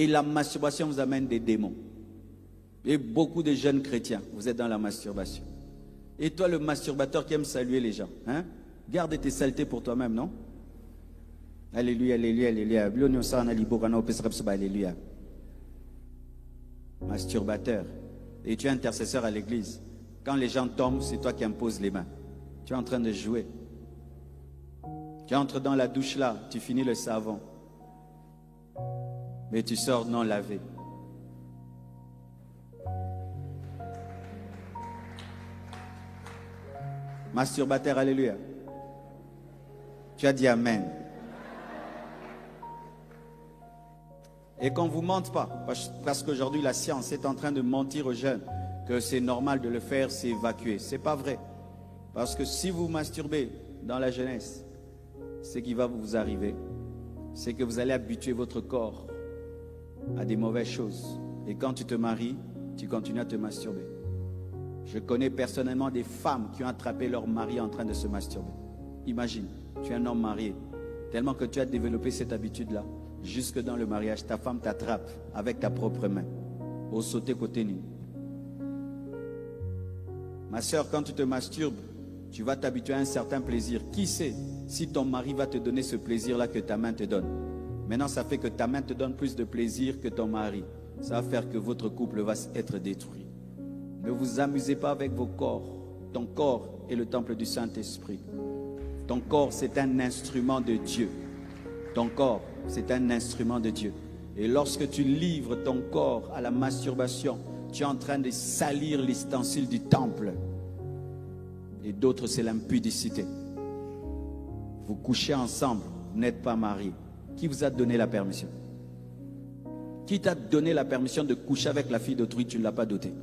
Et la masturbation vous amène des démons. Et beaucoup de jeunes chrétiens, vous êtes dans la masturbation. Et toi, le masturbateur qui aime saluer les gens, hein? Garde tes saletés pour toi-même, non? Alléluia, alléluia, alléluia. Alléluia. Masturbateur. Et tu es intercesseur à l'église. Quand les gens tombent, c'est toi qui imposes les mains. Tu es en train de jouer. Tu entres dans la douche là, tu finis le savon. Mais tu sors non lavé. Masturbateur, alléluia. Tu as dit amen. Et qu'on ne vous mente pas, parce qu'aujourd'hui la science est en train de mentir aux jeunes que c'est normal de le faire, c'est évacuer. Ce n'est pas vrai. Parce que si vous masturbez dans la jeunesse, ce qui va vous arriver, c'est que vous allez habituer votre corps à des mauvaises choses. Et quand tu te maries, tu continues à te masturber. Je connais personnellement des femmes qui ont attrapé leur mari en train de se masturber. Imagine, tu es un homme marié, tellement que tu as développé cette habitude-là. Jusque dans le mariage, ta femme t'attrape avec ta propre main. Au sauté côté nu. Ma soeur, quand tu te masturbes, tu vas t'habituer à un certain plaisir. Qui sait si ton mari va te donner ce plaisir-là que ta main te donne? Maintenant, ça fait que ta main te donne plus de plaisir que ton mari. Ça va faire que votre couple va être détruit. Ne vous amusez pas avec vos corps. Ton corps est le temple du Saint-Esprit. Ton corps, c'est un instrument de Dieu. Ton corps, c'est un instrument de Dieu. Et lorsque tu livres ton corps à la masturbation, tu es en train de salir l'ustensile du temple. Et d'autres, c'est l'impudicité. Vous couchez ensemble, vous n'êtes pas mariés. Qui vous a donné la permission? Qui t'a donné la permission de coucher avec la fille d'autrui? Tu ne l'as pas dotée.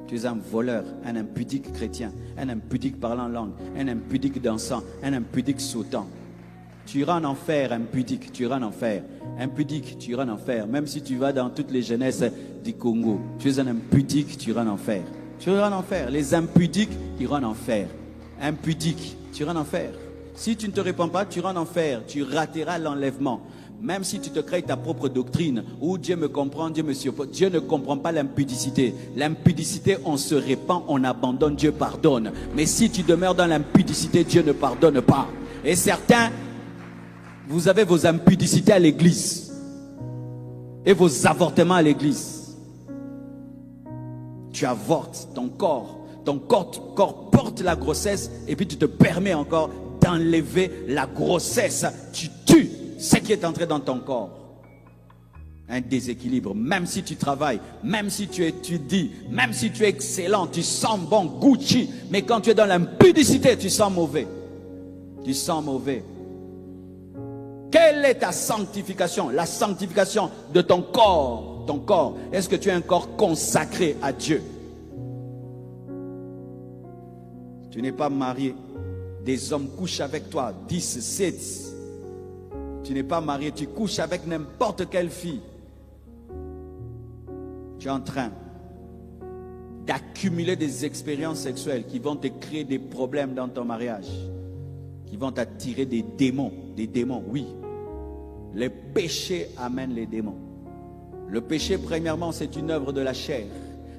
Tu es un voleur, un impudique chrétien, un impudique parlant langue, un impudique dansant, un impudique sautant. Tu iras en enfer, impudique, tu iras en enfer. Impudique, tu iras en enfer. Même si tu vas dans toutes les jeunesses du Congo, tu es un impudique, tu iras en enfer. Tu iras en enfer. Les impudiques iront en enfer. Impudique, tu iras en enfer. Si tu ne te répands pas, tu iras en enfer. Tu rateras l'enlèvement. Même si tu te crées ta propre doctrine, où Dieu me comprend, Dieu me supporte, Dieu ne comprend pas l'impudicité. L'impudicité, on se répand, on abandonne, Dieu pardonne. Mais si tu demeures dans l'impudicité, Dieu ne pardonne pas. Et certains, vous avez vos impudicités à l'église et vos avortements à l'église. Tu avortes ton corps porte la grossesse et puis tu te permets encore d'enlever la grossesse. Tu tues ce qui est entré dans ton corps. Un déséquilibre, même si tu travailles, même si tu étudies, même si tu es excellent, tu sens bon, Gucci, mais quand tu es dans l'impudicité, tu sens mauvais. Tu sens mauvais. Quelle est ta sanctification? La sanctification de ton corps. Ton corps. Est-ce que tu as un corps consacré à Dieu? Tu n'es pas marié. Des hommes couchent avec toi. 10, 7. Tu n'es pas marié. Tu couches avec n'importe quelle fille. Tu es en train d'accumuler des expériences sexuelles qui vont te créer des problèmes dans ton mariage. Qui vont t'attirer des démons. Des démons, oui. Les péchés amènent les démons. Le péché, premièrement, c'est une œuvre de la chair.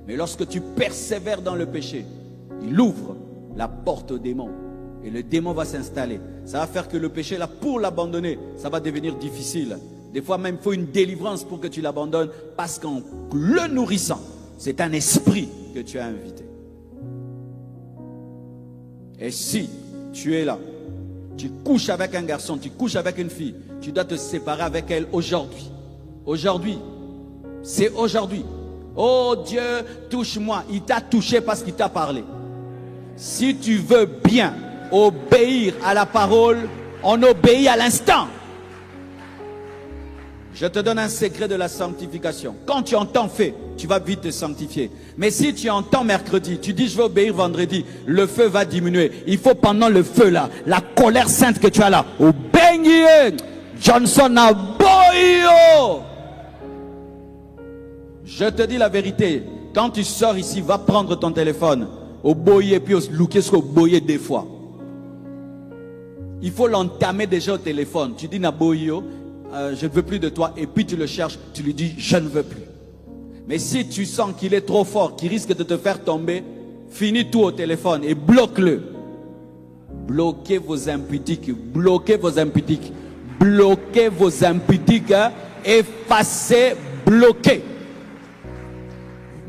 Mais lorsque tu persévères dans le péché, il ouvre la porte aux démons. Et le démon va s'installer. Ça va faire que le péché, là, pour l'abandonner, ça va devenir difficile. Des fois même, il faut une délivrance pour que tu l'abandonnes. Parce qu'en le nourrissant, c'est un esprit que tu as invité. Et si tu es là, tu couches avec un garçon, tu couches avec une fille, tu dois te séparer avec elle aujourd'hui. Aujourd'hui. C'est aujourd'hui. Oh Dieu, touche-moi. Il t'a touché parce qu'il t'a parlé. Si tu veux bien obéir à la parole, on obéit à l'instant. Je te donne un secret de la sanctification. Quand tu entends fait, tu vas vite te sanctifier. Mais si tu entends mercredi, tu dis je vais obéir vendredi, le feu va diminuer. Il faut pendant le feu là, la colère sainte que tu as là, obéir. Johnson a boyo. Je te dis la vérité. Quand tu sors ici, va prendre ton téléphone. Au boyer, puis au looker au boyer des fois. Il faut l'entamer déjà au téléphone. Tu dis na boyo. je ne veux plus de toi, et puis tu le cherches, tu lui dis, je ne veux plus. Mais si tu sens qu'il est trop fort, qu'il risque de te faire tomber, finis tout au téléphone et bloque-le. Bloquez vos impudiques, bloquez vos impudiques, bloquez vos impudiques, effacez, bloquez.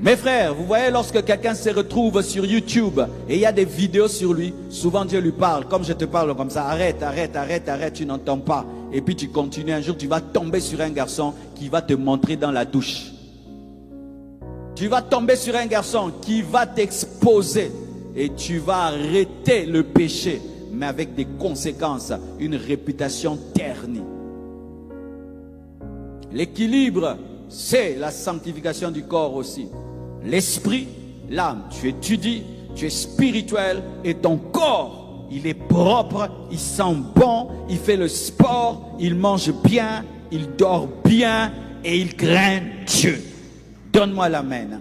Mes frères, vous voyez, lorsque quelqu'un se retrouve sur YouTube et il y a des vidéos sur lui, souvent Dieu lui parle, comme je te parle comme ça, arrête, arrête, arrête, arrête, tu n'entends pas. Et puis tu continues, un jour tu vas tomber sur un garçon qui va te montrer dans la douche. Tu vas tomber sur un garçon qui va t'exposer et tu vas arrêter le péché, mais avec des conséquences, une réputation ternie. L'équilibre, c'est la sanctification du corps aussi. L'esprit, l'âme, tu étudies, tu es spirituel et ton corps, il est propre, il sent bon, il fait le sport, il mange bien, il dort bien et il craint Dieu. Donne-moi l'amen.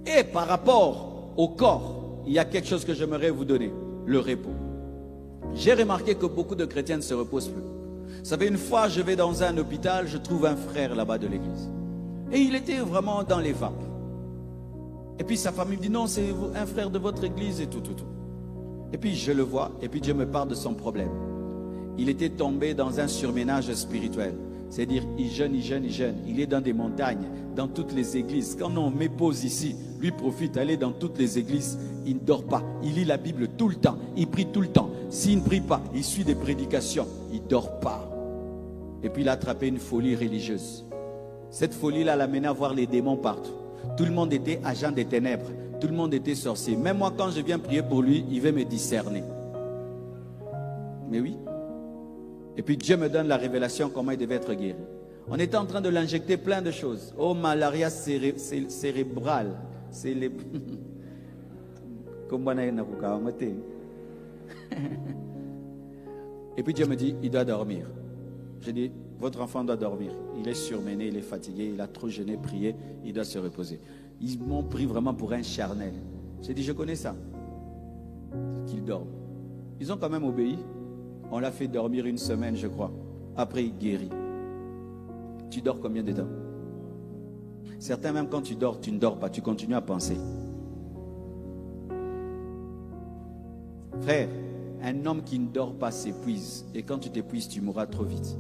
Et par rapport au corps, il y a quelque chose que j'aimerais vous donner, le repos. J'ai remarqué que beaucoup de chrétiens ne se reposent plus. Vous savez, une fois, je vais dans un hôpital, je trouve un frère là-bas de l'église. Et il était vraiment dans les vapes. Et puis sa famille me dit, non, c'est un frère de votre église et tout. Et puis je le vois, et puis Dieu me parle de son problème. Il était tombé dans un surménage spirituel. C'est-à-dire, il jeûne. Il est dans des montagnes, dans toutes les églises. Quand on m'épose ici, lui profite, aller dans toutes les églises. Il ne dort pas. Il lit la Bible tout le temps. Il prie tout le temps. S'il ne prie pas, il suit des prédications. Il ne dort pas. Et puis il a attrapé une folie religieuse. Cette folie-là l'a mené à voir les démons partout. Tout le monde était agent des ténèbres. Tout le monde était sorcier. Même moi, quand je viens prier pour lui, il veut me discerner. Mais oui. Et puis Dieu me donne la révélation comment il devait être guéri. On était en train de l'injecter plein de choses. Oh, malaria cérébrale. C'est les... Et puis Dieu me dit, il doit dormir. Je dis, votre enfant doit dormir. Il est surmené, il est fatigué, il a trop jeûné, prié, il doit se reposer. Ils m'ont pris vraiment pour un charnel. J'ai dit, je connais ça. Qu'il dorme. Ils ont quand même obéi. On l'a fait dormir une semaine, je crois. Après, il guérit. Tu dors combien de temps? Certains, même quand tu dors, tu ne dors pas. Tu continues à penser. Frère, un homme qui ne dort pas s'épuise. Et quand tu t'épuises, tu mourras trop vite.